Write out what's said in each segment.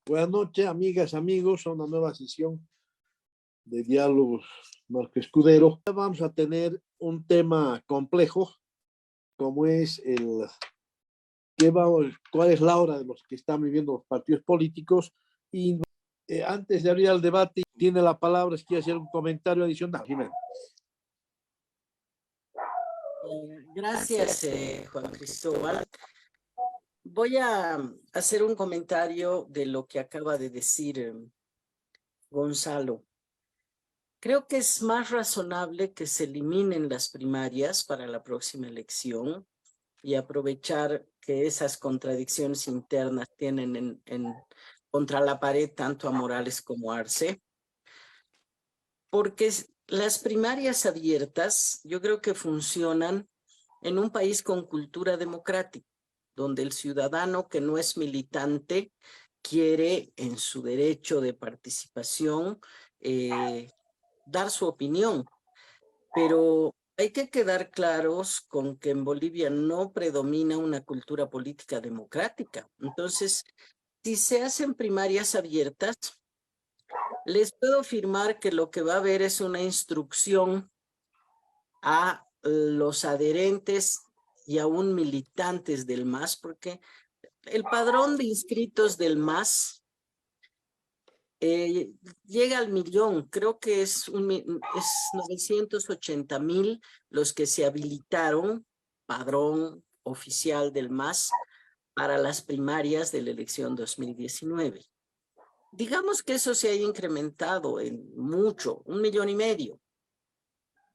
Buenas noches, amigas, amigos, a una nueva sesión de Diálogos Marco Escudero. Vamos a tener un tema complejo, como es cuál es la hora de los que están viviendo los partidos políticos. Y antes de abrir el debate, tiene la palabra, si quiere hacer un comentario adicional. Jimena. Gracias, Juan Cristóbal. Voy a hacer un comentario de lo que acaba de decir Gonzalo. Creo que es más razonable que se eliminen las primarias para la próxima elección y aprovechar que esas contradicciones internas tienen contra la pared tanto a Morales como a Arce, porque las primarias abiertas yo creo que funcionan en un país con cultura democrática, donde el ciudadano que no es militante quiere en su derecho de participación dar su opinión, pero hay que quedar claros con que en Bolivia no predomina una cultura política democrática. Entonces, si se hacen primarias abiertas, les puedo afirmar que lo que va a haber es una instrucción a los adherentes y aún militantes del MAS, porque el padrón de inscritos del MAS llega al millón, creo que es 980,000 los que se habilitaron, padrón oficial del MAS, para las primarias de la elección 2019. Digamos que eso se haya incrementado en mucho, 1,5 millones,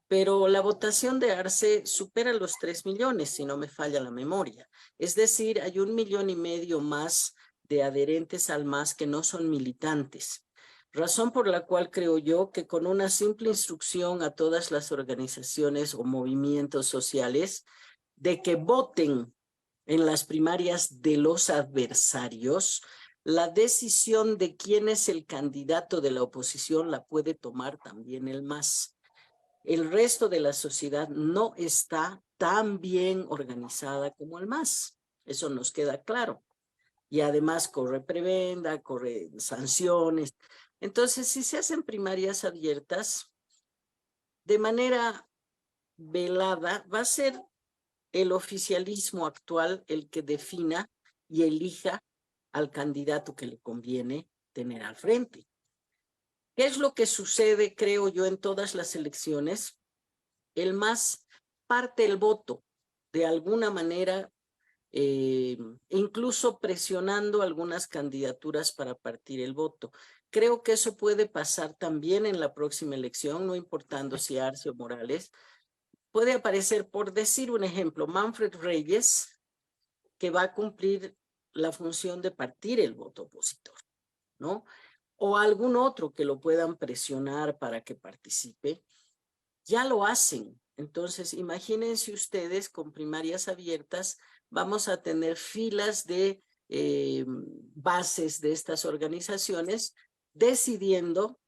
pero la votación de Arce supera los 3 millones, si no me falla la memoria. Es decir, hay 1,5 millones más de adherentes al MAS que no son militantes. Razón por la cual creo yo que con una simple instrucción a todas las organizaciones o movimientos sociales de que voten en las primarias de los adversarios, la decisión de quién es el candidato de la oposición la puede tomar también el MAS. El resto de la sociedad no está tan bien organizada como el MAS. Eso nos queda claro. Y además corre prebenda, corre sanciones. Entonces, si se hacen primarias abiertas, de manera velada, va a ser el oficialismo actual el que defina y elija al candidato que le conviene tener al frente. ¿Qué es lo que sucede, creo yo, en todas las elecciones? El MAS parte el voto de alguna manera, incluso presionando algunas candidaturas para partir el voto. Creo que eso puede pasar también en la próxima elección, no importando si Arce o Morales. Puede aparecer, por decir un ejemplo, Manfred Reyes, que va a cumplir la función de partir el voto opositor, ¿no? O algún otro que lo puedan presionar para que participe. Ya lo hacen. Entonces, imagínense ustedes, con primarias abiertas, vamos a tener filas de bases de estas organizaciones decidiendo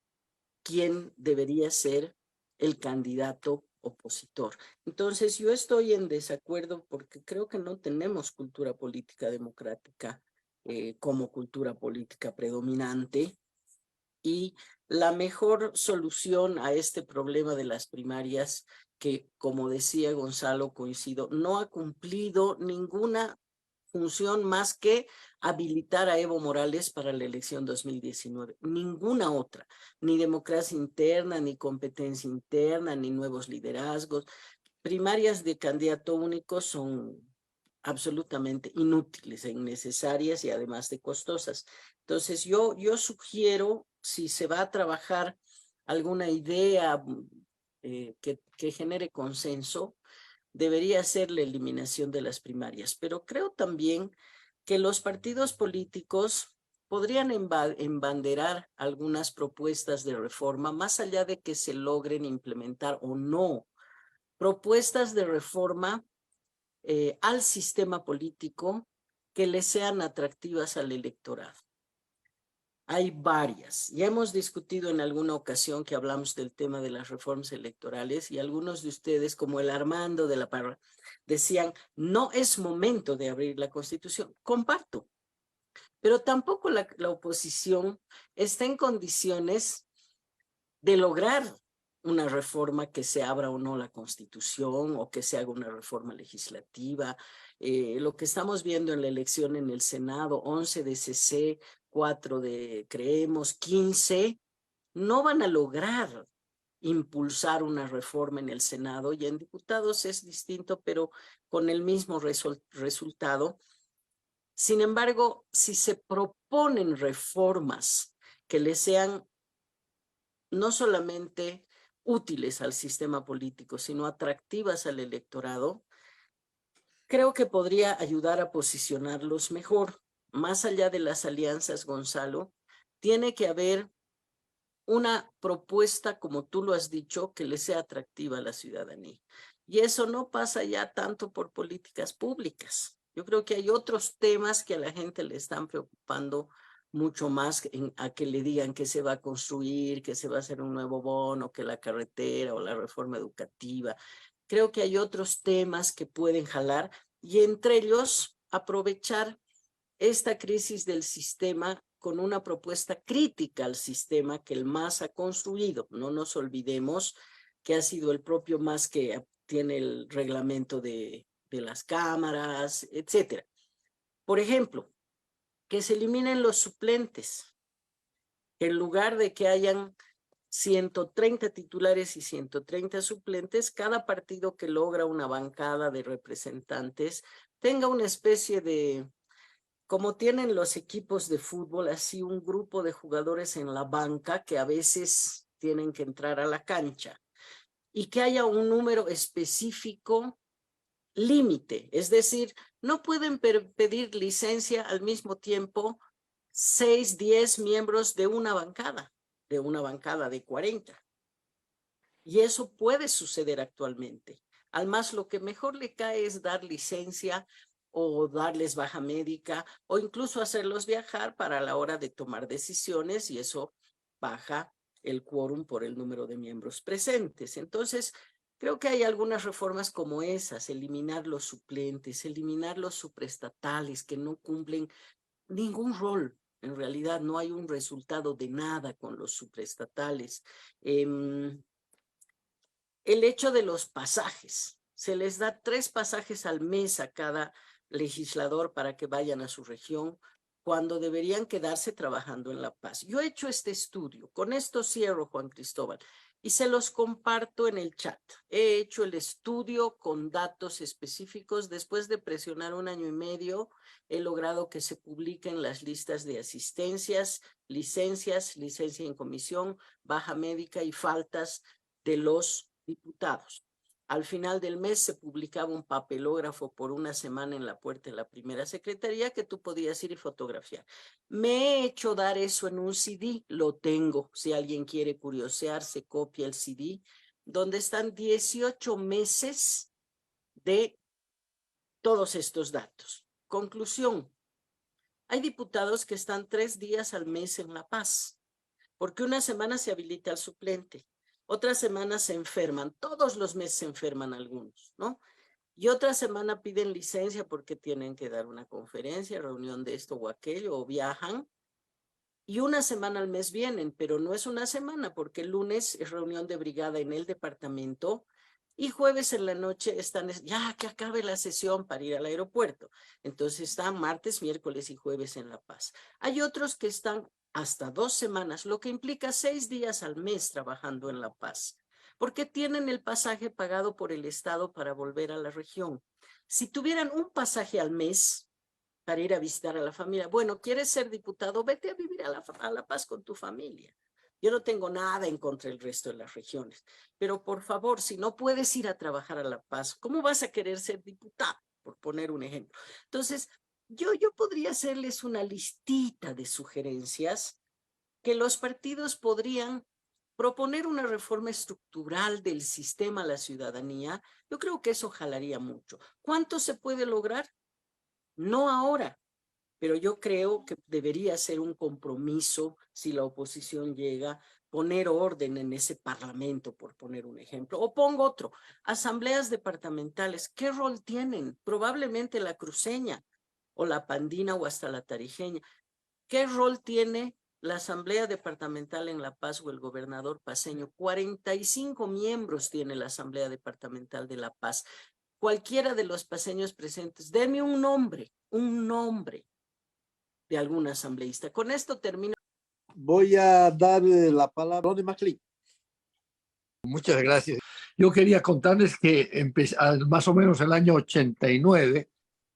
quién debería ser el candidato opositor. Entonces, yo estoy en desacuerdo porque creo que no tenemos cultura política democrática como cultura política predominante. Y la mejor solución a este problema de las primarias, que como decía Gonzalo, coincido, no ha cumplido ninguna función más que habilitar a Evo Morales para la elección 2019. Ninguna otra, ni democracia interna, ni competencia interna, ni nuevos liderazgos. Primarias de candidato único son absolutamente inútiles e innecesarias y además de costosas. Entonces yo sugiero, si se va a trabajar alguna idea que genere consenso, debería ser la eliminación de las primarias. Pero creo también que los partidos políticos podrían embanderar algunas propuestas de reforma, más allá de que se logren implementar o no. Propuestas de reforma al sistema político que le sean atractivas al electorado. Hay varias. Ya hemos discutido en alguna ocasión que hablamos del tema de las reformas electorales y algunos de ustedes, como el Armando de la Parra, decían, no es momento de abrir la Constitución. Comparto. pero tampoco la oposición está en condiciones de lograr una reforma que se abra o no la Constitución o que se haga una reforma legislativa. Lo que estamos viendo en la elección en el Senado, 11 de CC, 4 de Creemos, 15, no van a lograr impulsar una reforma en el Senado, y en diputados es distinto, pero con el mismo resultado. Sin embargo, si se proponen reformas que le sean no solamente útiles al sistema político, sino atractivas al electorado, creo que podría ayudar a posicionarlos mejor. Más allá de las alianzas, Gonzalo, tiene que haber una propuesta, como tú lo has dicho, que le sea atractiva a la ciudadanía. Y eso no pasa ya tanto por políticas públicas. Yo creo que hay otros temas que a la gente le están preocupando mucho más a que le digan que se va a construir, que se va a hacer un nuevo bono, que la carretera o la reforma educativa. Creo que hay otros temas que pueden jalar, y entre ellos aprovechar esta crisis del sistema con una propuesta crítica al sistema que el MAS ha construido. No nos olvidemos que ha sido el propio MAS que tiene el reglamento de las cámaras, etcétera. Por ejemplo, que se eliminen los suplentes. En lugar de que hayan 130 titulares y 130 suplentes, cada partido que logra una bancada de representantes tenga una especie de, como tienen los equipos de fútbol, así un grupo de jugadores en la banca que a veces tienen que entrar a la cancha, y que haya un número específico límite. Es decir, no pueden pedir licencia al mismo tiempo 6, 10 miembros de una bancada de 40. Y eso puede suceder actualmente. Al MAS lo que mejor le cae es dar licencia o darles baja médica o incluso hacerlos viajar para la hora de tomar decisiones, y eso baja el quórum por el número de miembros presentes. Entonces, creo que hay algunas reformas como esas: eliminar los suplentes, eliminar los suprestatales que no cumplen ningún rol. En realidad no hay un resultado de nada con los suprestatales. El hecho de los pasajes. Se les da 3 pasajes al mes a cada legislador para que vayan a su región, cuando deberían quedarse trabajando en La Paz. Yo he hecho este estudio, con esto cierro, Juan Cristóbal, y se los comparto en el chat. He hecho el estudio con datos específicos. Después de presionar 1 año y medio, he logrado que se publiquen las listas de asistencias, licencias, licencia en comisión, baja médica y faltas de los diputados. Al final del mes se publicaba un papelógrafo por 1 semana en la puerta de la primera secretaría que tú podías ir y fotografiar. Me he hecho dar eso en un CD, lo tengo. Si alguien quiere curiosear, se copia el CD, donde están 18 meses de todos estos datos. Conclusión: hay diputados que están 3 días al mes en La Paz, porque 1 semana se habilita al suplente, otra semana se enferman, todos los meses se enferman algunos, ¿no? Y otra semana piden licencia porque tienen que dar una conferencia, reunión de esto o aquello, o viajan. Y 1 semana al mes vienen, pero no es 1 semana, porque el lunes es reunión de brigada en el departamento y jueves en la noche están, ya que acabe la sesión para ir al aeropuerto. Entonces están martes, miércoles y jueves en La Paz. Hay otros que están hasta 2 semanas, lo que implica 6 días al mes trabajando en La Paz, porque tienen el pasaje pagado por el Estado para volver a la región. Si tuvieran un pasaje al mes para ir a visitar a la familia, bueno, ¿quieres ser diputado? Vete a vivir a la Paz con tu familia. Yo no tengo nada en contra del resto de las regiones, pero por favor, si no puedes ir a trabajar a La Paz, ¿cómo vas a querer ser diputado? Por poner un ejemplo. Entonces, yo podría hacerles una listita de sugerencias que los partidos podrían proponer, una reforma estructural del sistema a la ciudadanía. Yo creo que eso jalaría mucho. ¿Cuánto se puede lograr? No ahora, pero yo creo que debería ser un compromiso, si la oposición llega, poner orden en ese parlamento, por poner un ejemplo. O pongo otro: asambleas departamentales. ¿Qué rol tienen? Probablemente la cruceña o la Pandina o hasta la Tarijeña. ¿Qué rol tiene la Asamblea Departamental en La Paz o el gobernador paceño? 45 miembros tiene la Asamblea Departamental de La Paz. Cualquiera de los paceños presentes, deme un nombre de algún asambleísta. Con esto termino. Voy a dar la palabra a Ronnie McLean. Muchas gracias. Yo quería contarles que más o menos el año 89,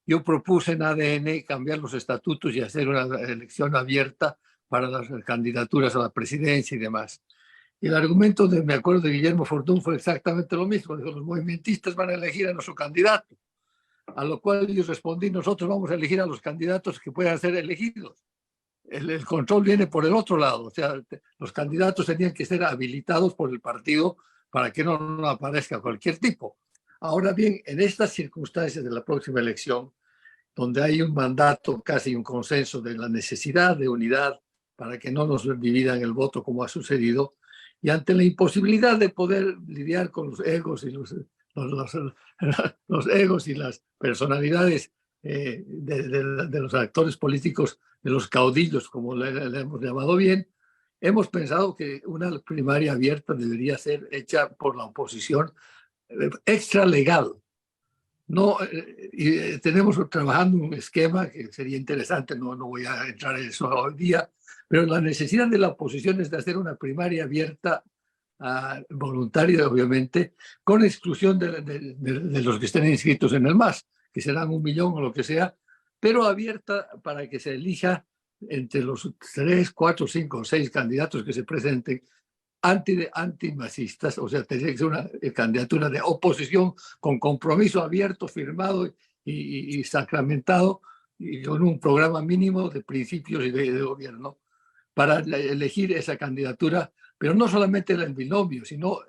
yo propuse en ADN cambiar los estatutos y hacer una elección abierta para las candidaturas a la presidencia y demás. Y el argumento me acuerdo de Guillermo Fortún fue exactamente lo mismo. Dijo, los movimentistas van a elegir a nuestro candidato. A lo cual yo respondí, nosotros vamos a elegir a los candidatos que puedan ser elegidos. El control viene por el otro lado. O sea, los candidatos tenían que ser habilitados por el partido para que no aparezca cualquier tipo. Ahora bien, en estas circunstancias de la próxima elección, donde hay un mandato, casi un consenso de la necesidad de unidad para que no nos dividan el voto como ha sucedido, y ante la imposibilidad de poder lidiar con los egos y los egos y las personalidades de los actores políticos, de los caudillos, como le hemos llamado bien, hemos pensado que una primaria abierta debería ser hecha por la oposición extra legal. No, tenemos trabajando un esquema que sería interesante, no voy a entrar en eso hoy día, pero la necesidad de la oposición es de hacer una primaria abierta, voluntaria obviamente, con exclusión de los que estén inscritos en el MAS, que serán 1 millón o lo que sea, pero abierta para que se elija entre los 3, 4, 5 o 6 candidatos que se presenten antimasistas, o sea, tendría que ser una candidatura de oposición con compromiso abierto, firmado y sacramentado, y con un programa mínimo de principios y de gobierno para elegir esa candidatura, pero no solamente el binomio, sino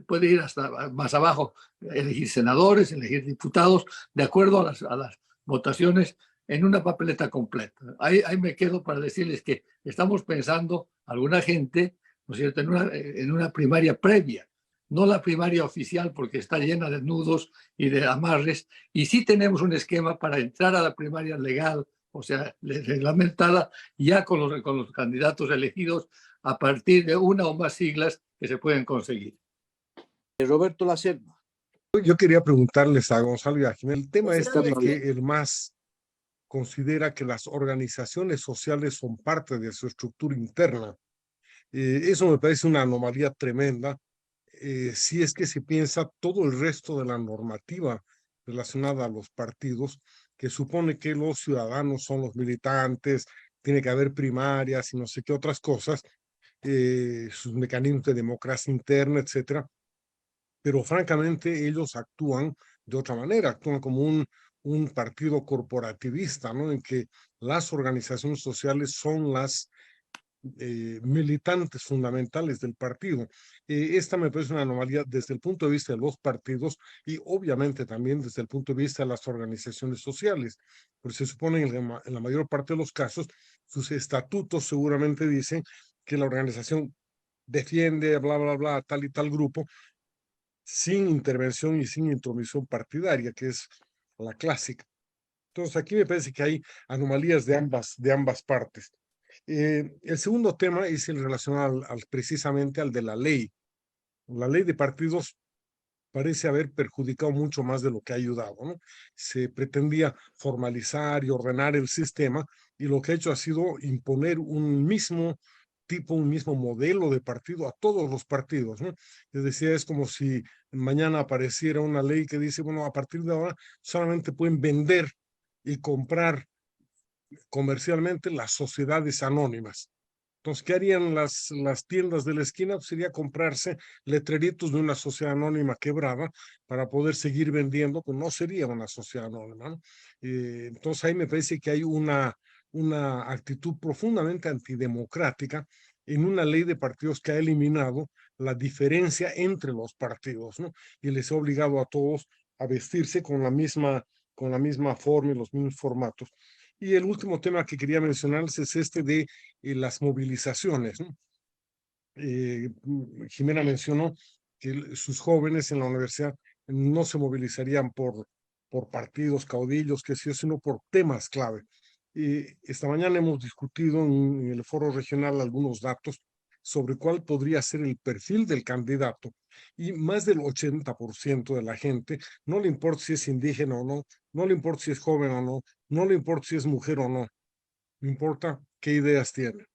puede ir hasta más abajo, elegir senadores, elegir diputados, de acuerdo a las votaciones en una papeleta completa. Ahí me quedo para decirles que estamos pensando, alguna gente, ¿no es cierto?, en una primaria previa, no la primaria oficial porque está llena de nudos y de amarres, y sí tenemos un esquema para entrar a la primaria legal, o sea, reglamentada, ya con los candidatos elegidos a partir de una o más siglas que se pueden conseguir. Roberto Lacerda. Yo quería preguntarles a Gonzalo y a Jiménez, el tema Pues este de bien. que el MAS considera que las organizaciones sociales son parte de su estructura interna. Eso me parece una anomalía tremenda. Si es que se piensa todo el resto de la normativa relacionada a los partidos, que supone que los ciudadanos son los militantes, tiene que haber primarias y no sé qué otras cosas, sus mecanismos de democracia interna, etcétera. Pero francamente ellos actúan de otra manera, actúan como un partido corporativista, ¿no? En que las organizaciones sociales son las militantes fundamentales del partido. Esta me parece una anomalía desde el punto de vista de los partidos y obviamente también desde el punto de vista de las organizaciones sociales, porque se supone en la mayor parte de los casos sus estatutos seguramente dicen que la organización defiende, bla, bla, bla, tal y tal grupo, sin intervención y sin intromisión partidaria, que es la clásica. Entonces aquí me parece que hay anomalías de ambas partes. El segundo tema es el relacionado precisamente al de la ley. La ley de partidos parece haber perjudicado mucho más de lo que ha ayudado, ¿no? Se pretendía formalizar y ordenar el sistema y lo que ha hecho ha sido imponer un mismo tipo, un mismo modelo de partido a todos los partidos, ¿no? Es decir, es como si mañana apareciera una ley que dice, bueno, a partir de ahora solamente pueden vender y comprar comercialmente las sociedades anónimas. Entonces, ¿qué harían las tiendas de la esquina? Pues sería comprarse letreritos de una sociedad anónima quebrada para poder seguir vendiendo, pues no sería una sociedad anónima, ¿no? Entonces, ahí me parece que hay una actitud profundamente antidemocrática en una ley de partidos que ha eliminado la diferencia entre los partidos, ¿no? Y les ha obligado a todos a vestirse con la misma forma y los mismos formatos. Y el último tema que quería mencionarles es este de las movilizaciones, ¿no? Jimena mencionó que sus jóvenes en la universidad no se movilizarían por por partidos, caudillos, qué sé yo, sino por temas clave. Esta mañana hemos discutido en el foro regional algunos datos sobre cuál podría ser el perfil del candidato, y más del 80% de la gente no le importa si es indígena o no, no le importa si es joven o no, no le importa si es mujer o no, no importa qué ideas tiene,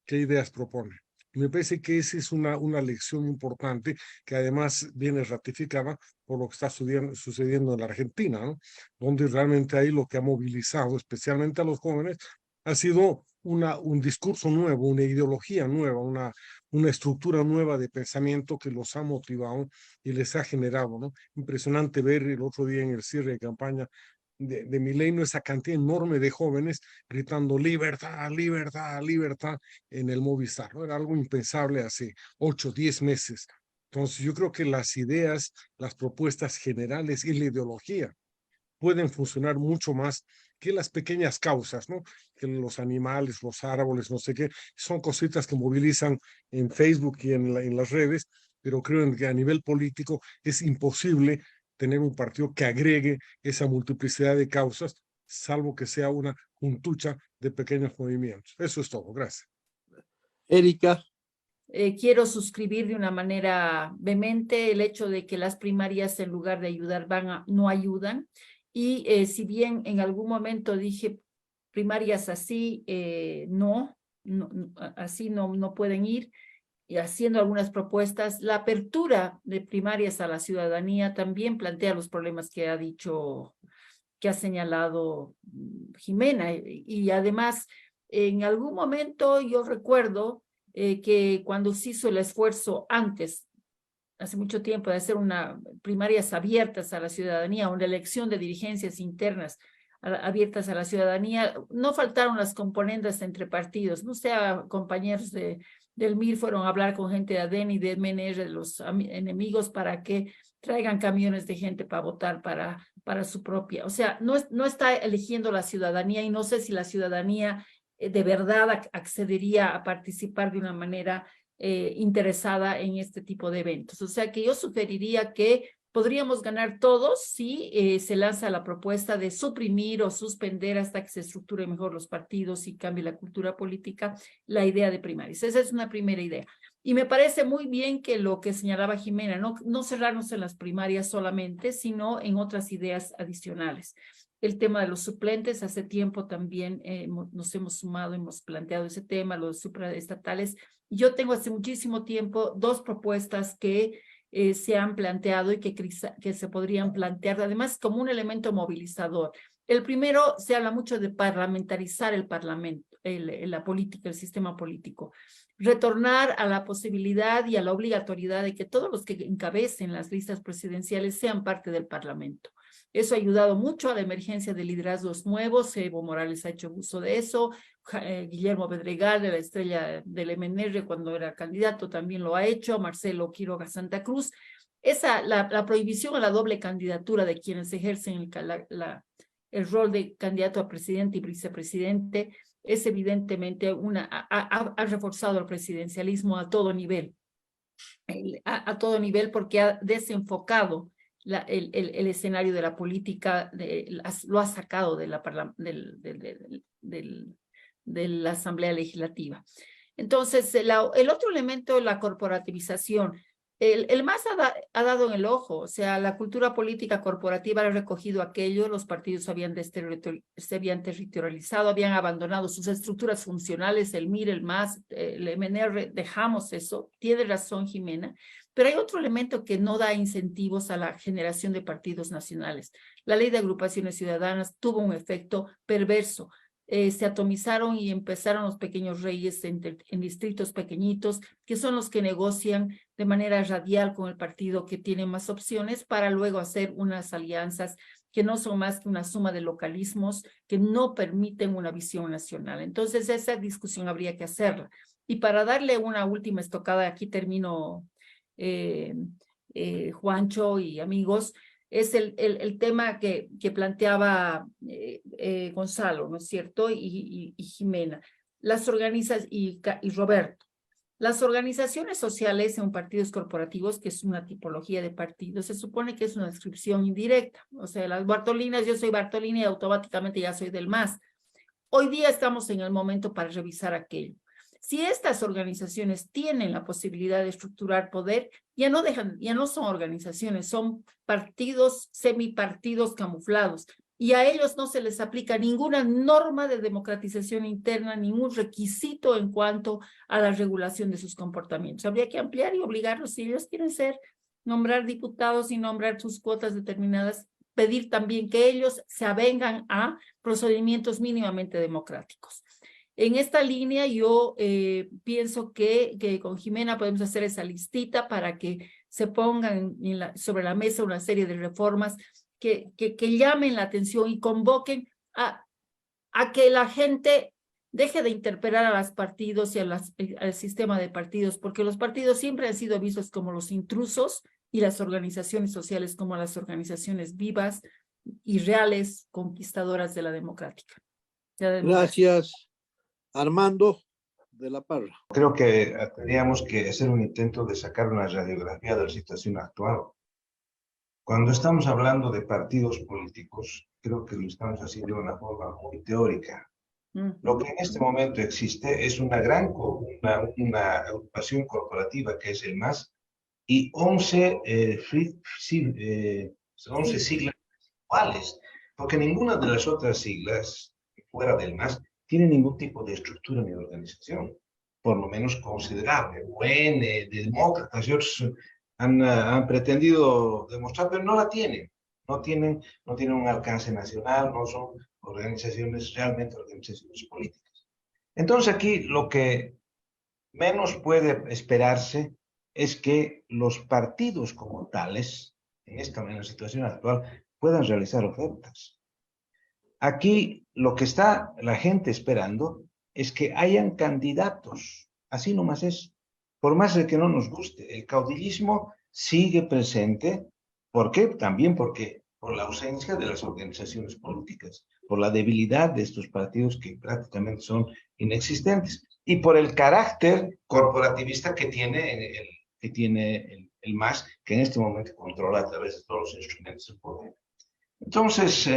qué ideas propone. Y me parece que esa es una lección importante que además viene ratificada por lo que está sucediendo en la Argentina, ¿no? Donde realmente ahí lo que ha movilizado, especialmente a los jóvenes, ha sido un discurso nuevo, una ideología nueva, una estructura nueva de pensamiento que los ha motivado y les ha generado, ¿no? Impresionante ver el otro día en el cierre de campaña de Milei, esa cantidad enorme de jóvenes gritando libertad, libertad, libertad en el Movistar, ¿no? Era algo impensable hace 8, 10 meses. Entonces yo creo que las ideas, las propuestas generales y la ideología pueden funcionar mucho más que las pequeñas causas, ¿no? Que los animales, los árboles, no sé qué, son cositas que movilizan en Facebook y en las redes, pero creo que a nivel político es imposible tener un partido que agregue esa multiplicidad de causas, salvo que sea una juntucha de pequeños movimientos. Eso es todo. Gracias. Erika. Quiero suscribir de una manera vehemente el hecho de que las primarias, en lugar de ayudar, no ayudan. Y si bien en algún momento dije primarias así, así no pueden ir, y haciendo algunas propuestas, la apertura de primarias a la ciudadanía también plantea los problemas que ha señalado Jimena. Y además, en algún momento yo recuerdo que cuando se hizo el esfuerzo antes, hace mucho tiempo, de hacer primarias abiertas a la ciudadanía, una elección de dirigencias internas abiertas a la ciudadanía, no faltaron las componendas entre partidos. No sea, compañeros del MIR fueron a hablar con gente de ADN y de MNR, de los enemigos, para que traigan camiones de gente para votar para su propia. O sea, no está eligiendo la ciudadanía, y no sé si la ciudadanía de verdad accedería a participar de una manera interesada en este tipo de eventos. O sea que yo sugeriría que podríamos ganar todos si se lanza la propuesta de suprimir o suspender hasta que se estructuren mejor los partidos y cambie la cultura política, la idea de primarias. Esa es una primera idea. Y me parece muy bien que lo que señalaba Jimena, no cerrarnos en las primarias solamente, sino en otras ideas adicionales. El tema de los suplentes, hace tiempo también nos hemos sumado, hemos planteado ese tema, los supraestatales. Yo tengo hace muchísimo tiempo 2 propuestas que se han planteado y que se podrían plantear, además, como un elemento movilizador. El primero, se habla mucho de parlamentarizar el parlamento, la política, el sistema político. Retornar a la posibilidad y a la obligatoriedad de que todos los que encabecen las listas presidenciales sean parte del parlamento. Eso ha ayudado mucho a la emergencia de liderazgos nuevos. Evo Morales ha hecho uso de eso. Guillermo Bedregal, de la estrella del MNR, cuando era candidato, también lo ha hecho. Marcelo Quiroga Santa Cruz. La prohibición a la doble candidatura de quienes ejercen el rol de candidato a presidente y vicepresidente es evidentemente ha reforzado el presidencialismo a todo nivel. A todo nivel, porque ha desenfocado el escenario de la política, lo ha sacado de la Asamblea Legislativa. Entonces, el otro elemento es la corporativización. El MAS ha dado en el ojo. O sea, la cultura política corporativa ha recogido aquello, los partidos se habían territorializado, habían abandonado sus estructuras funcionales, el MIR, el MAS, el MNR, dejamos eso. Tiene razón Jimena. Pero hay otro elemento que no da incentivos a la generación de partidos nacionales. La ley de agrupaciones ciudadanas tuvo un efecto perverso. Se atomizaron y empezaron los pequeños reyes en distritos pequeñitos, que son los que negocian de manera radial con el partido que tiene más opciones, para luego hacer unas alianzas que no son más que una suma de localismos que no permiten una visión nacional. Entonces, esa discusión habría que hacerla. Y para darle una última estocada, aquí termino, Juancho y amigos, es el tema que planteaba Gonzalo, ¿no es cierto? Y Jimena. Las organizaciones, y Roberto. Las organizaciones sociales en partidos corporativos, que es una tipología de partidos, se supone que es una descripción indirecta. O sea, las Bartolinas, yo soy Bartolina y automáticamente ya soy del MAS. Hoy día estamos en el momento para revisar aquello. Si estas organizaciones tienen la posibilidad de estructurar poder, ya no son organizaciones, son partidos, semipartidos camuflados. Y a ellos no se les aplica ninguna norma de democratización interna, ningún requisito en cuanto a la regulación de sus comportamientos. Habría que ampliar y obligarlos, si ellos quieren nombrar diputados y nombrar sus cuotas determinadas, pedir también que ellos se avengan a procedimientos mínimamente democráticos. En esta línea yo pienso que con Jimena podemos hacer esa listita para que se pongan sobre la mesa una serie de reformas que llamen la atención y convoquen a que la gente deje de interpelar a los partidos y al sistema de partidos, porque los partidos siempre han sido vistos como los intrusos y las organizaciones sociales como las organizaciones vivas y reales conquistadoras de la democrática. Gracias, Armando de la Parra. Creo que tendríamos que hacer un intento de sacar una radiografía de la situación actual. Cuando estamos hablando de partidos políticos, creo que lo estamos haciendo de una forma muy teórica. Lo que en este momento existe es una agrupación corporativa que es el MAS y 11 siglas iguales, porque ninguna de las otras siglas fuera del MAS tiene ningún tipo de estructura ni organización, por lo menos considerable. UN, de demócratas y otros han pretendido demostrar, pero no la tienen. No tienen un alcance nacional, no son realmente organizaciones políticas. Entonces aquí lo que menos puede esperarse es que los partidos como tales, en la situación actual, puedan realizar ofertas. Aquí lo que está la gente esperando es que hayan candidatos, así nomás es. Por más de que no nos guste, el caudillismo sigue presente. ¿Por qué? También porque por la ausencia de las organizaciones políticas, por la debilidad de estos partidos que prácticamente son inexistentes y por el carácter corporativista que tiene el MAS, que en este momento controla a través de todos los instrumentos de poder. Entonces,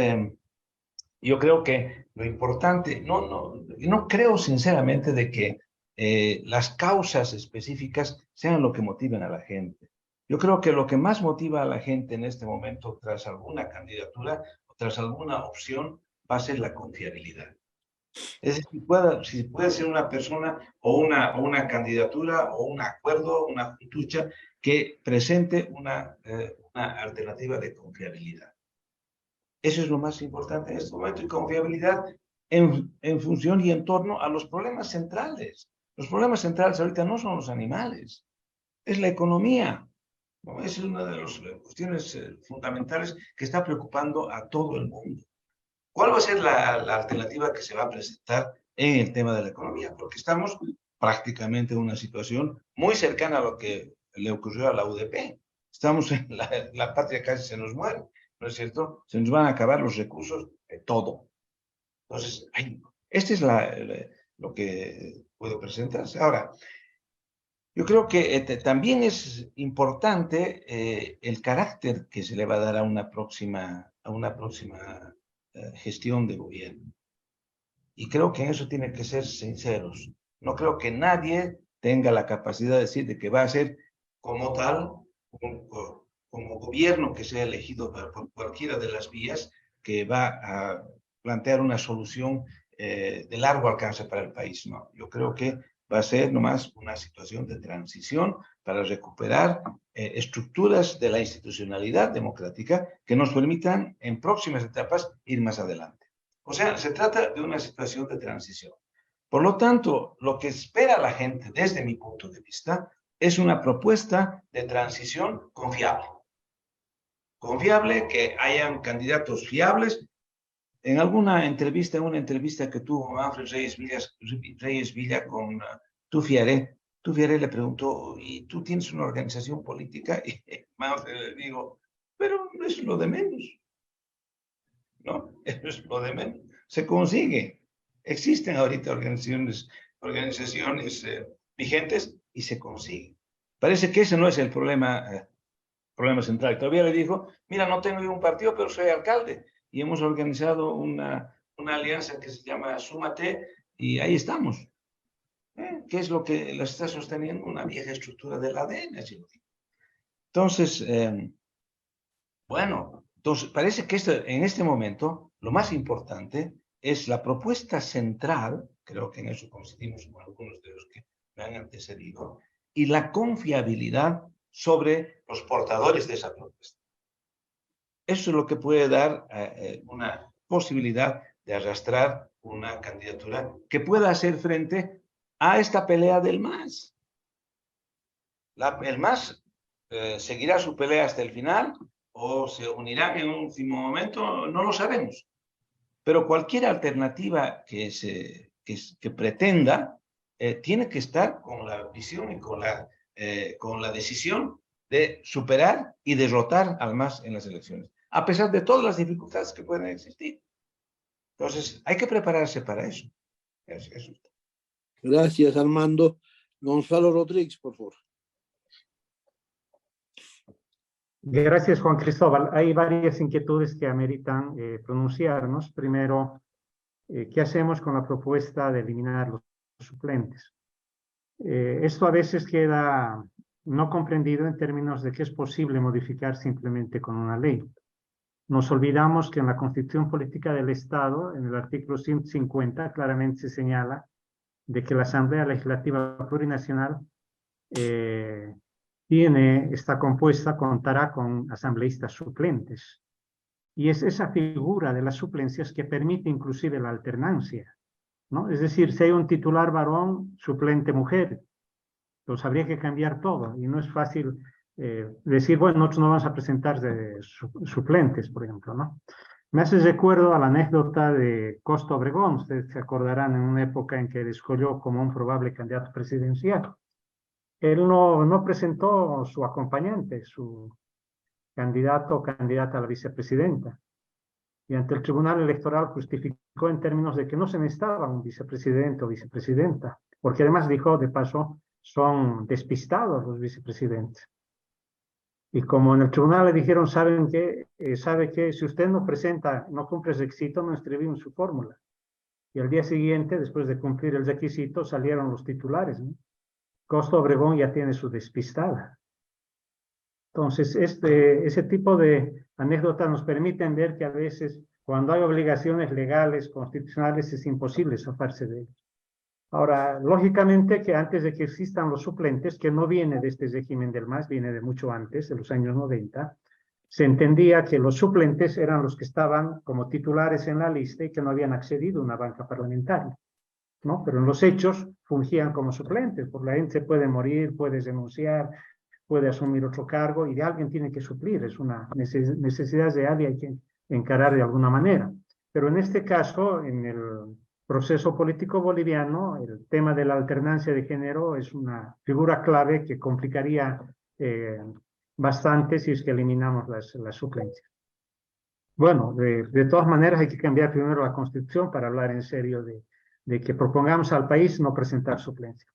yo creo que lo importante, no creo sinceramente de que las causas específicas sean lo que motiven a la gente. Yo creo que lo que más motiva a la gente en este momento, tras alguna candidatura o tras alguna opción, va a ser la confiabilidad. Es decir, si puede ser una persona o una candidatura o un acuerdo, una lucha que presente una alternativa de confiabilidad. Eso es lo más importante en este momento, y confiabilidad en función y en torno a los problemas centrales. Los problemas centrales ahorita no son los animales, es la economía. ¿No? Esa es una de las cuestiones fundamentales que está preocupando a todo el mundo. ¿Cuál va a ser la alternativa que se va a presentar en el tema de la economía? Porque estamos prácticamente en una situación muy cercana a lo que le ocurrió a la UDP. Estamos en la patria casi se nos muere, ¿no es cierto? Se nos van a acabar los recursos de todo. Entonces, este es lo que puede presentarse. Ahora, yo creo que también es importante el carácter que se le va a dar a una próxima gestión de gobierno. Y creo que en eso tienen que ser sinceros. No creo que nadie tenga la capacidad de decir de que va a ser como tal, como gobierno que sea elegido por cualquiera de las vías, que va a plantear una solución de largo alcance para el país. No, yo creo que va a ser nomás una situación de transición para recuperar estructuras de la institucionalidad democrática que nos permitan en próximas etapas ir más adelante. O sea, se trata de una situación de transición. Por lo tanto, lo que espera la gente desde mi punto de vista es una propuesta de transición confiable. Confiable, que hayan candidatos fiables. En una entrevista que tuvo Manfred Reyes Villa con Tufiaré le preguntó, ¿y tú tienes una organización política? Y Manfred le dijo, pero es lo de menos. ¿No? Eso es lo de menos. Se consigue. Existen ahorita organizaciones vigentes y se consigue. Parece que ese no es el problema central. Todavía le dijo, mira, no tengo un partido, pero soy alcalde. Y hemos organizado una alianza que se llama Súmate, y ahí estamos. ¿Qué es lo que lo está sosteniendo? Una vieja estructura del ADN. Así lo digo. Entonces, entonces parece que en este momento lo más importante es la propuesta central, creo que en eso coincidimos con algunos de los que me han antecedido, y la confiabilidad sobre los portadores de esa propuesta. Eso es lo que puede dar una posibilidad de arrastrar una candidatura que pueda hacer frente a esta pelea del MAS. El MAS seguirá su pelea hasta el final o se unirán en un último momento, no lo sabemos. Pero cualquier alternativa que pretenda tiene que estar con la visión y con la decisión de superar y derrotar al MAS en las elecciones, a pesar de todas las dificultades que pueden existir. Entonces, hay que prepararse para eso. Eso. Gracias, Armando. Gonzalo Rodríguez, por favor. Gracias, Juan Cristóbal. Hay varias inquietudes que ameritan pronunciarnos. Primero, ¿qué hacemos con la propuesta de eliminar los suplentes? Esto a veces queda no comprendido en términos de que es posible modificar simplemente con una ley. Nos olvidamos que en la Constitución Política del Estado, en el artículo 150, claramente se señala de que la Asamblea Legislativa Plurinacional está compuesta, contará con asambleístas suplentes. Y es esa figura de las suplencias que permite inclusive la alternancia, ¿no? Es decir, si hay un titular varón, suplente mujer, pues habría que cambiar todo. Y no es fácil decir, bueno, nosotros no vamos a presentar suplentes, por ejemplo, ¿no? Me hace recuerdo a la anécdota de Costa Obregón. Ustedes se acordarán en una época en que él escogió como un probable candidato presidencial. Él no presentó su acompañante, su candidato o candidata a la vicepresidenta. Y ante el Tribunal Electoral justificó en términos de que no se necesitaba un vicepresidente o vicepresidenta, porque además dijo, de paso, son despistados los vicepresidentes. Y como en el tribunal le dijeron, ¿sabe qué? Si usted no presenta, no cumple el requisito, no inscribimos su fórmula. Y al día siguiente, después de cumplir el requisito, salieron los titulares, ¿no? Costa Obregón ya tiene su despistada. Entonces, ese tipo de anécdotas nos permiten ver que a veces, cuando hay obligaciones legales, constitucionales, es imposible zafarse de ellos. Ahora, lógicamente que antes de que existan los suplentes, que no viene de este régimen del MAS, viene de mucho antes, de los años 90, se entendía que los suplentes eran los que estaban como titulares en la lista y que no habían accedido a una banca parlamentaria, ¿no? Pero en los hechos fungían como suplentes, porque la gente puede morir, puede renunciar, puede asumir otro cargo y de alguien tiene que suplir, es una necesidad real y hay que encarar de alguna manera. Pero en este caso, en el proceso político boliviano, el tema de la alternancia de género es una figura clave que complicaría bastante si es que eliminamos las suplencias. Bueno, de todas maneras hay que cambiar primero la Constitución para hablar en serio de que propongamos al país no presentar suplencia.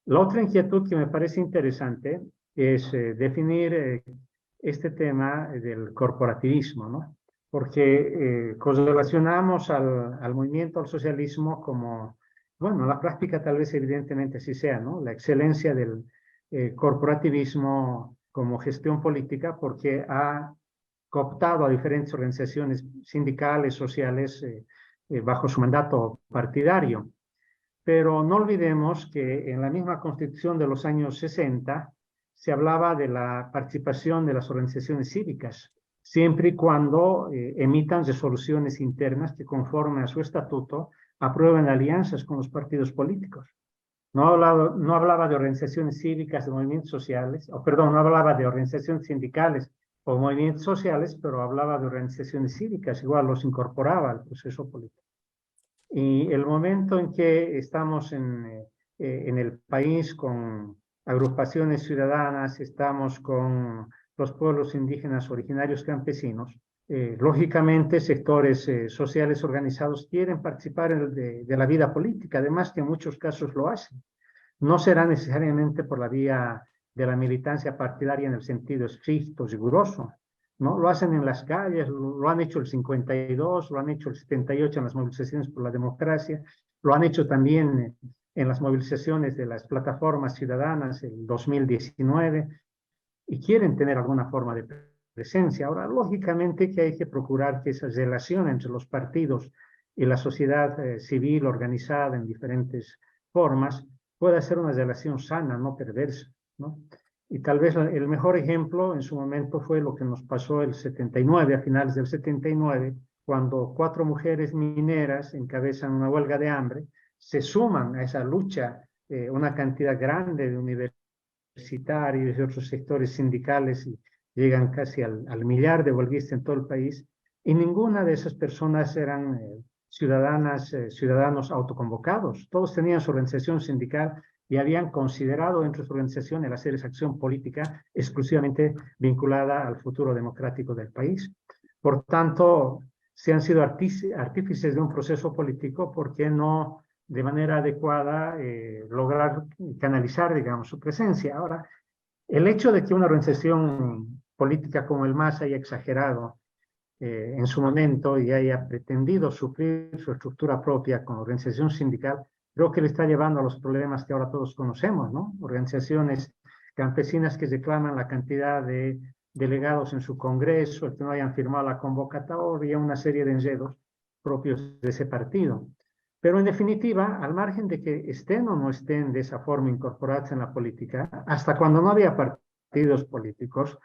La otra inquietud que me parece interesante es definir este tema del corporativismo, ¿no? Porque correlacionamos al movimiento, al socialismo como, bueno, la práctica tal vez evidentemente así sea, ¿no? La excelencia del corporativismo como gestión política porque ha cooptado a diferentes organizaciones sindicales, sociales, bajo su mandato partidario. Pero no olvidemos que en la misma Constitución de los años 60 se hablaba de la participación de las organizaciones cívicas, siempre y cuando emitan resoluciones internas que conforme a su estatuto aprueben alianzas con los partidos políticos. No hablaba de organizaciones cívicas, de movimientos sociales, no hablaba de organizaciones sindicales o movimientos sociales, pero hablaba de organizaciones cívicas, igual los incorporaba al proceso político. Y el momento en que estamos en el país con agrupaciones ciudadanas, estamos con los pueblos indígenas originarios campesinos, lógicamente sectores sociales organizados quieren participar de la vida política, además que en muchos casos lo hacen. no será necesariamente por la vía de la militancia partidaria en el sentido estricto, riguroso, ¿no? Lo hacen en las calles, lo han hecho el 52, lo han hecho el 78 en las movilizaciones por la democracia, lo han hecho también en las movilizaciones de las plataformas ciudadanas el 2019, y quieren tener alguna forma de presencia. Ahora, lógicamente que hay que procurar que esa relación entre los partidos y la sociedad civil organizada en diferentes formas pueda ser una relación sana, no perversa, ¿no? Y tal vez el mejor ejemplo en su momento fue lo que nos pasó el 79, a finales del 79, cuando 4 mujeres mineras encabezan una huelga de hambre, se suman a esa lucha una cantidad grande de universitarios y otros sectores sindicales, y llegan casi al millar de huelguistas en todo el país, y ninguna de esas personas eran ciudadanos autoconvocados. Todos tenían su organización sindical y habían considerado dentro de su organización el hacer esa acción política exclusivamente vinculada al futuro democrático del país. Por tanto, se han sido artífices de un proceso político, ¿por qué no de manera adecuada lograr canalizar, digamos, su presencia? Ahora, el hecho de que una organización política como el MAS haya exagerado en su momento y haya pretendido suplir su estructura propia con organización sindical, creo que le está llevando a los problemas que ahora todos conocemos, ¿no? Organizaciones campesinas que reclaman la cantidad de delegados en su congreso, el que no hayan firmado la convocatoria, una serie de enredos propios de ese partido. Pero en definitiva, al margen de que estén o no estén de esa forma incorporados en la política, hasta cuando no había partidos políticos,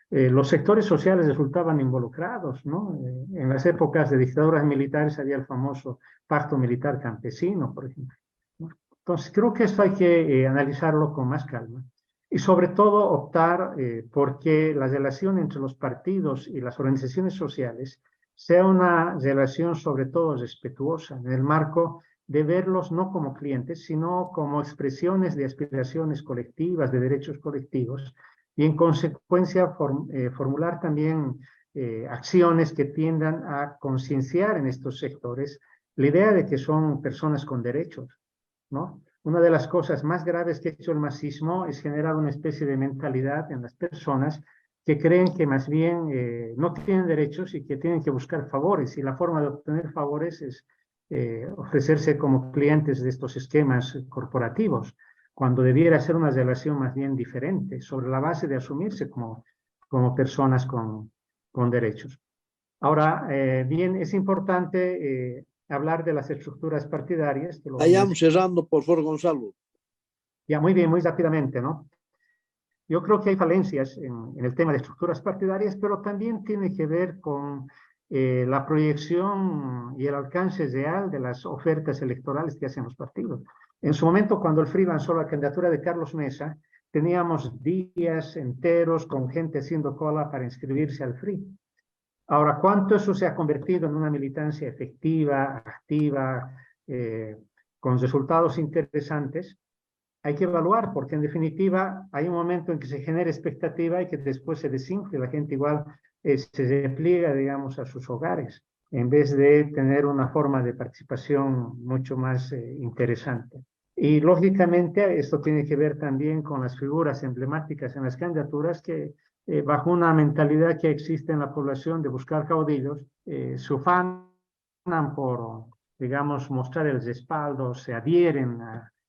los sectores sociales resultaban involucrados, ¿no? En las épocas de dictaduras militares había el famoso pacto militar campesino, por ejemplo, ¿no? Entonces, creo que esto hay que analizarlo con más calma y sobre todo optar porque la relación entre los partidos y las organizaciones sociales sea una relación sobre todo respetuosa, en el marco de verlos no como clientes, sino como expresiones de aspiraciones colectivas, de derechos colectivos, y en consecuencia formular también acciones que tiendan a concienciar en estos sectores la idea de que son personas con derechos, ¿no? Una de las cosas más graves que ha hecho el masismo es generar una especie de mentalidad en las personas que creen que más bien no tienen derechos y que tienen que buscar favores, y la forma de obtener favores es ofrecerse como clientes de estos esquemas corporativos, cuando debiera ser una relación más bien diferente, sobre la base de asumirse como personas con derechos. Ahora, bien, es importante hablar de las estructuras partidarias. Que Vayamos cerrando, por favor, Gonzalo. Ya, muy bien, muy rápidamente, ¿no? Yo creo que hay falencias en el tema de estructuras partidarias, pero también tiene que ver con la proyección y el alcance real de las ofertas electorales que hacen los partidos. En su momento, cuando el FRI lanzó la candidatura de Carlos Mesa, teníamos días enteros con gente haciendo cola para inscribirse al FRI. Ahora, ¿cuánto eso se ha convertido en una militancia efectiva, activa, con resultados interesantes? Hay que evaluar, porque en definitiva hay un momento en que se genera expectativa y que después se desinfla. La gente igual se repliega, digamos, a sus hogares, en vez de tener una forma de participación mucho más interesante. Y lógicamente esto tiene que ver también con las figuras emblemáticas en las candidaturas que bajo una mentalidad que existe en la población de buscar caudillos, se ufanan por, digamos, mostrar el respaldo, se adhieren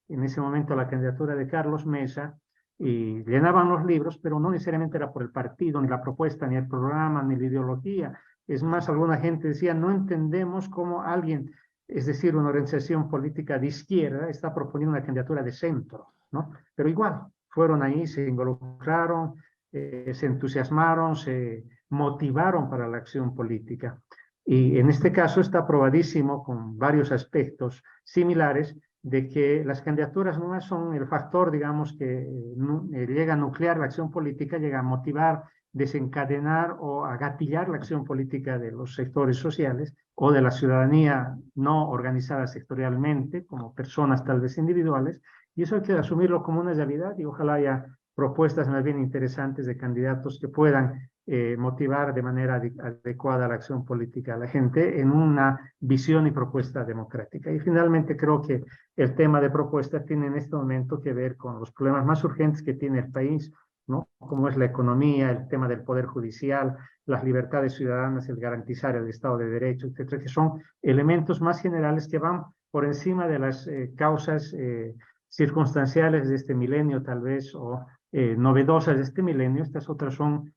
en ese momento a la candidatura de Carlos Mesa y llenaban los libros, pero no necesariamente era por el partido, ni la propuesta, ni el programa, ni la ideología. Es más, alguna gente decía, no entendemos cómo alguien, es decir, una organización política de izquierda, está proponiendo una candidatura de centro, ¿no? Pero igual, fueron ahí, se involucraron, se entusiasmaron, se motivaron para la acción política. Y en este caso está probadísimo con varios aspectos similares de que las candidaturas no son el factor, digamos, que llega a nuclear la acción política, llega a motivar, desencadenar o a gatillar la acción política de los sectores sociales o de la ciudadanía no organizada sectorialmente, como personas tal vez individuales, y eso hay que asumirlo como una realidad y ojalá haya propuestas más bien interesantes de candidatos que puedan motivar de manera adecuada la acción política a la gente en una visión y propuesta democrática. Y finalmente creo que el tema de propuesta tiene en este momento que ver con los problemas más urgentes que tiene el país, ¿no? Como es la economía, el tema del poder judicial, las libertades ciudadanas, el garantizar el Estado de Derecho, etcétera, que son elementos más generales que van por encima de las causas circunstanciales de este milenio, tal vez, o novedosas de este milenio. Estas otras son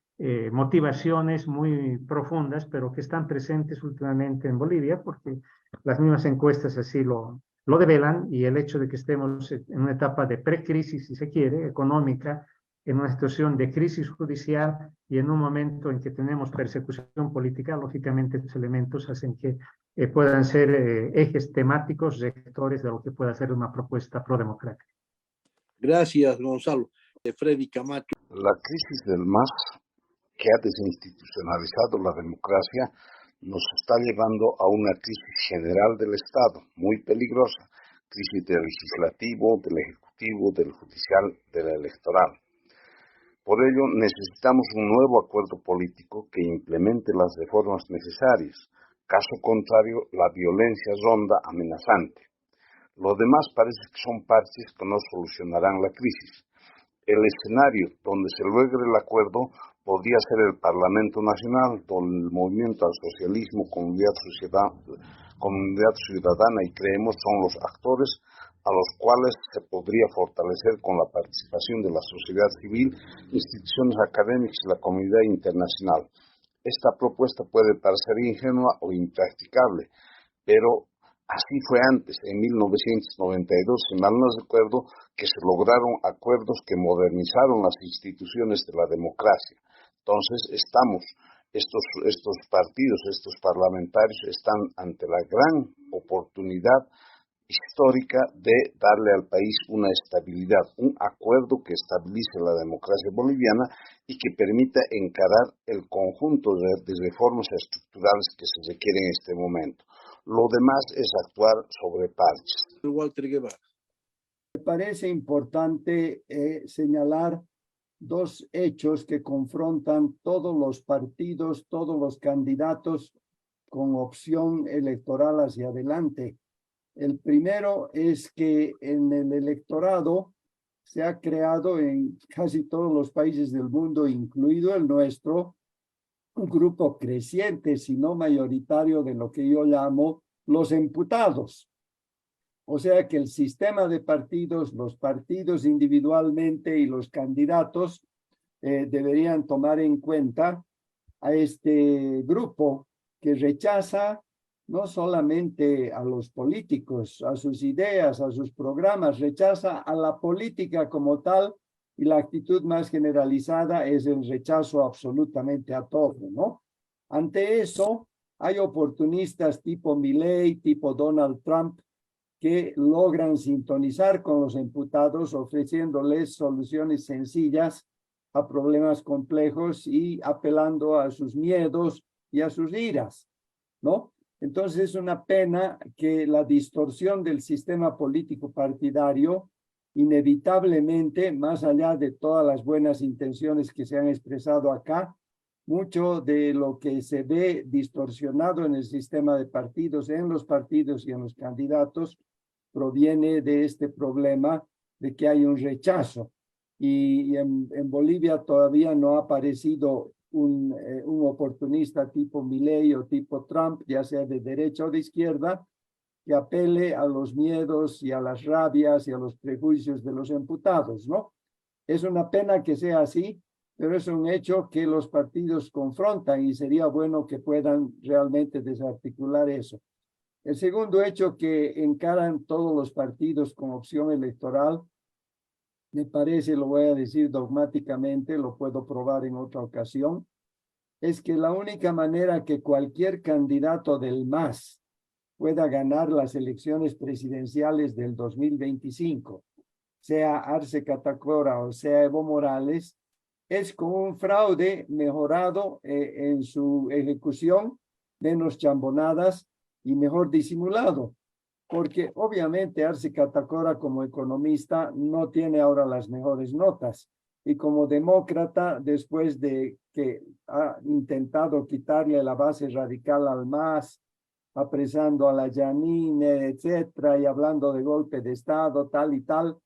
motivaciones muy profundas, pero que están presentes últimamente en Bolivia, porque las mismas encuestas así lo develan, y el hecho de que estemos en una etapa de precrisis, si se quiere, económica, en una situación de crisis judicial y en un momento en que tenemos persecución política, lógicamente estos elementos hacen que puedan ser ejes temáticos, rectores de lo que pueda ser una propuesta prodemocrática. Gracias, Gonzalo. Freddy Camacho. La crisis del MAS, que ha desinstitucionalizado la democracia, nos está llevando a una crisis general del Estado, muy peligrosa, crisis del legislativo, del ejecutivo, del judicial, del electoral. Por ello, necesitamos un nuevo acuerdo político que implemente las reformas necesarias. Caso contrario, la violencia ronda amenazante. Lo demás parece que son parches que no solucionarán la crisis. El escenario donde se logre el acuerdo podría ser el Parlamento Nacional, donde el movimiento al socialismo, comunidad ciudadana y creemos son los actores a los cuales se podría fortalecer con la participación de la sociedad civil, instituciones académicas y la comunidad internacional. Esta propuesta puede parecer ingenua o impracticable, pero así fue antes, en 1992, si mal no recuerdo, que se lograron acuerdos que modernizaron las instituciones de la democracia. Entonces, estos partidos, estos parlamentarios están ante la gran oportunidad histórica de darle al país una estabilidad, un acuerdo que estabilice la democracia boliviana y que permita encarar el conjunto de reformas estructurales que se requieren en este momento. Lo demás es actuar sobre parches. Walter Guevara. Me parece importante señalar dos hechos que confrontan todos los partidos, todos los candidatos con opción electoral hacia adelante. El primero es que en el electorado se ha creado en casi todos los países del mundo, incluido el nuestro, un grupo creciente, si no mayoritario, de lo que yo llamo los imputados. O sea que el sistema de partidos, los partidos individualmente y los candidatos deberían tomar en cuenta a este grupo que rechaza no solamente a los políticos, a sus ideas, a sus programas, rechaza a la política como tal, y la actitud más generalizada es el rechazo absolutamente a todo, ¿no? Ante eso, hay oportunistas tipo Milei, tipo Donald Trump, que logran sintonizar con los imputados, ofreciéndoles soluciones sencillas a problemas complejos y apelando a sus miedos y a sus iras, ¿no? Entonces es una pena que la distorsión del sistema político partidario inevitablemente, más allá de todas las buenas intenciones que se han expresado acá, mucho de lo que se ve distorsionado en el sistema de partidos, en los partidos y en los candidatos, proviene de este problema de que hay un rechazo. Y en Bolivia todavía no ha aparecido un oportunista tipo Milei o tipo Trump, ya sea de derecha o de izquierda, que apele a los miedos y a las rabias y a los prejuicios de los imputados, ¿no? Es una pena que sea así, pero es un hecho que los partidos confrontan y sería bueno que puedan realmente desarticular eso. El segundo hecho que encaran todos los partidos con opción electoral, me parece, lo voy a decir dogmáticamente, lo puedo probar en otra ocasión, es que la única manera que cualquier candidato del MAS pueda ganar las elecciones presidenciales del 2025, sea Arce Catacora o sea Evo Morales, es con un fraude mejorado en su ejecución, menos chambonadas y mejor disimulado. Porque obviamente Arce Catacora como economista no tiene ahora las mejores notas. y como demócrata, después de que ha intentado quitarle la base radical al MAS, apresando a la Yanine, etcétera, y hablando de golpe de Estado, tal y tal,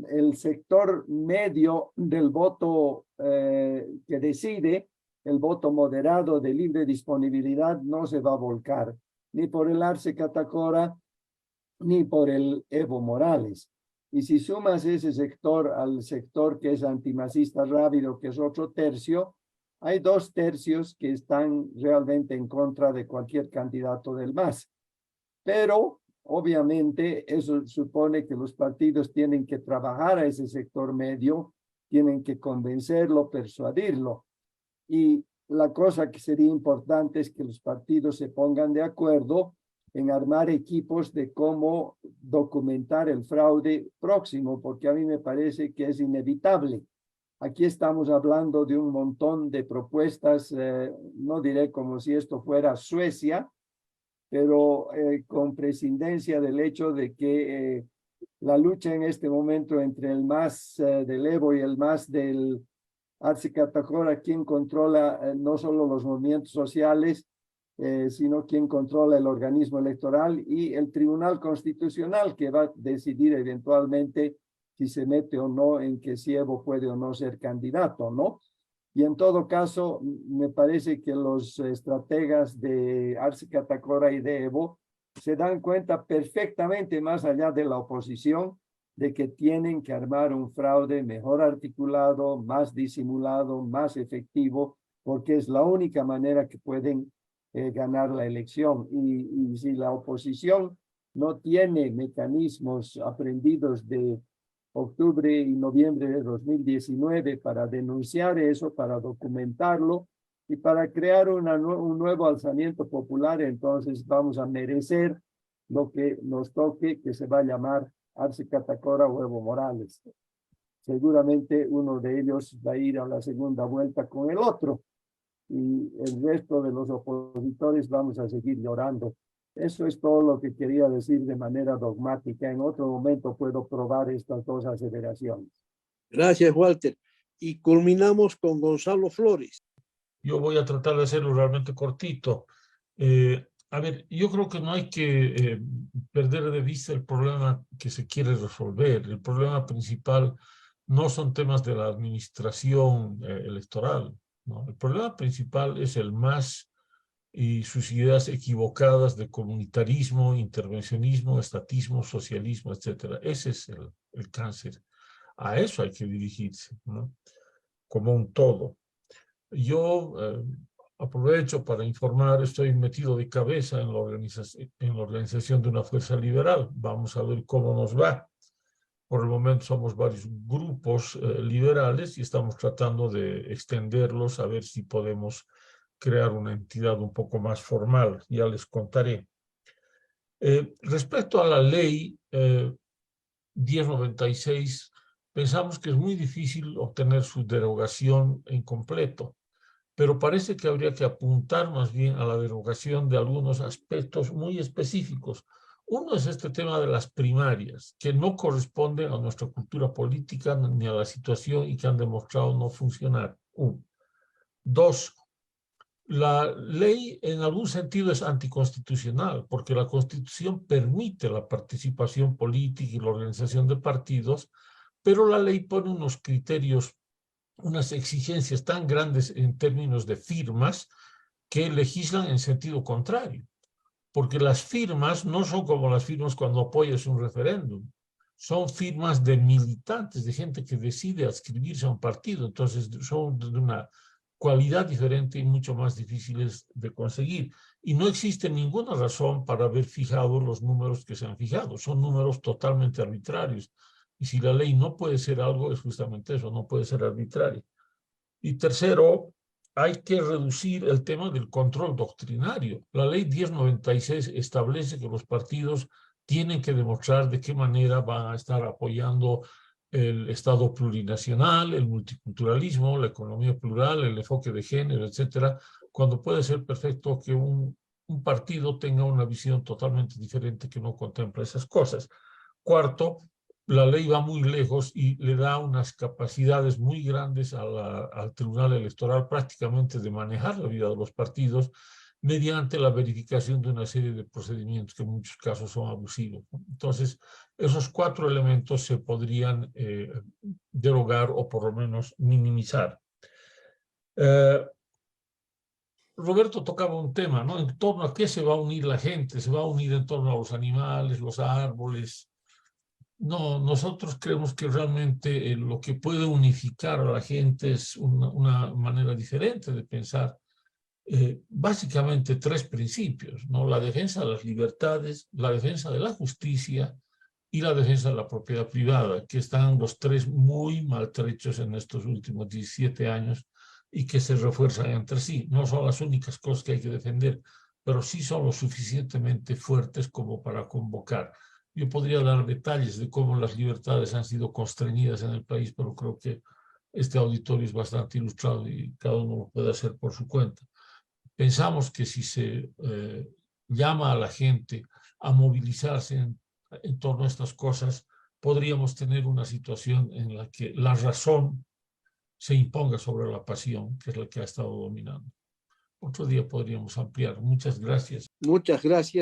el sector medio del voto que decide, el voto moderado de libre disponibilidad, no se va a volcar, ni por el Arce Catacora, ni por el Evo Morales. Y si sumas ese sector al sector que es antimacista rápido, que es otro tercio, hay 2 tercios que están realmente en contra de cualquier candidato del MAS. Pero, obviamente, eso supone que los partidos tienen que trabajar a ese sector medio, tienen que convencerlo, persuadirlo. Y la cosa que sería importante es que los partidos se pongan de acuerdo en armar equipos de cómo documentar el fraude próximo, porque a mí me parece que es inevitable. Aquí estamos hablando de un montón de propuestas, no diré como si esto fuera Suecia, pero con prescindencia del hecho de que la lucha en este momento entre el MAS del Evo y el MAS del Arce Catacora, quien controla no solo los movimientos sociales, sino quien controla el organismo electoral y el Tribunal Constitucional, que va a decidir eventualmente si se mete o no en que si Evo puede o no ser candidato, ¿no? Y en todo caso, me parece que los estrategas de Arce Catacora y de Evo se dan cuenta perfectamente, más allá de la oposición, de que tienen que armar un fraude mejor articulado, más disimulado, más efectivo, porque es la única manera que pueden ganar la elección. Y si la oposición no tiene mecanismos aprendidos de octubre y noviembre de 2019 para denunciar eso, para documentarlo y para crear un nuevo alzamiento popular, entonces vamos a merecer lo que nos toque, que se va a llamar Arce Catacora o Evo Morales. Seguramente uno de ellos va a ir a la segunda vuelta con el otro y el resto de los opositores vamos a seguir llorando. Eso es todo lo que quería decir de manera dogmática. En otro momento puedo probar estas 2 aseveraciones. Gracias, Walter. Y culminamos con Gonzalo Flores. Yo voy a tratar de hacerlo realmente cortito. A ver, yo creo que no hay que perder de vista el problema que se quiere resolver. El problema principal no son temas de la administración electoral, ¿no? El problema principal es el MAS y sus ideas equivocadas de comunitarismo, intervencionismo, estatismo, socialismo, etc. Ese es el cáncer. A eso hay que dirigirse, ¿no? Como un todo. Yo aprovecho para informar, estoy metido de cabeza en la organización de una fuerza liberal. Vamos a ver cómo nos va. Por el momento somos varios grupos liberales y estamos tratando de extenderlos a ver si podemos crear una entidad un poco más formal. Ya les contaré. Respecto a la ley 1096, pensamos que es muy difícil obtener su derogación en completo, pero parece que habría que apuntar más bien a la derogación de algunos aspectos muy específicos. Uno es este tema de las primarias, que no corresponden a nuestra cultura política ni a la situación y que han demostrado no funcionar. 1. 2. La ley en algún sentido es anticonstitucional, porque la Constitución permite la participación política y la organización de partidos, pero la ley pone unos criterios, unas exigencias tan grandes en términos de firmas que legislan en sentido contrario, porque las firmas no son como las firmas cuando apoyas un referéndum, son firmas de militantes, de gente que decide adscribirse a un partido, entonces son de una cualidad diferente y mucho más difíciles de conseguir. Y no existe ninguna razón para haber fijado los números que se han fijado. Son números totalmente arbitrarios. Y si la ley no puede ser algo, es justamente eso, no puede ser arbitraria. Y tercero, hay que reducir el tema del control doctrinario. La ley 1096 establece que los partidos tienen que demostrar de qué manera van a estar apoyando el Estado plurinacional, el multiculturalismo, la economía plural, el enfoque de género, etcétera, cuando puede ser perfecto que un partido tenga una visión totalmente diferente que no contempla esas cosas. Cuarto, la ley va muy lejos y le da unas capacidades muy grandes al Tribunal Electoral prácticamente de manejar la vida de los partidos mediante la verificación de una serie de procedimientos que en muchos casos son abusivos. Entonces, esos 4 elementos se podrían derogar o por lo menos minimizar. Roberto tocaba un tema, ¿no? En torno a qué se va a unir la gente. Se va a unir en torno a los animales, los árboles. No, nosotros creemos que realmente lo que puede unificar a la gente es una manera diferente de pensar. Básicamente 3 principios, ¿no? La defensa de las libertades, la defensa de la justicia y la defensa de la propiedad privada, que están los 3 muy maltrechos en estos últimos 17 años y que se refuerzan entre sí. No son las únicas cosas que hay que defender, pero sí son lo suficientemente fuertes como para convocar. Yo podría dar detalles de cómo las libertades han sido constreñidas en el país, pero creo que este auditorio es bastante ilustrado y cada uno lo puede hacer por su cuenta. Pensamos que si se llama a la gente a movilizarse en torno a estas cosas, podríamos tener una situación en la que la razón se imponga sobre la pasión, que es la que ha estado dominando. Otro día podríamos ampliar. Muchas gracias. Muchas gracias.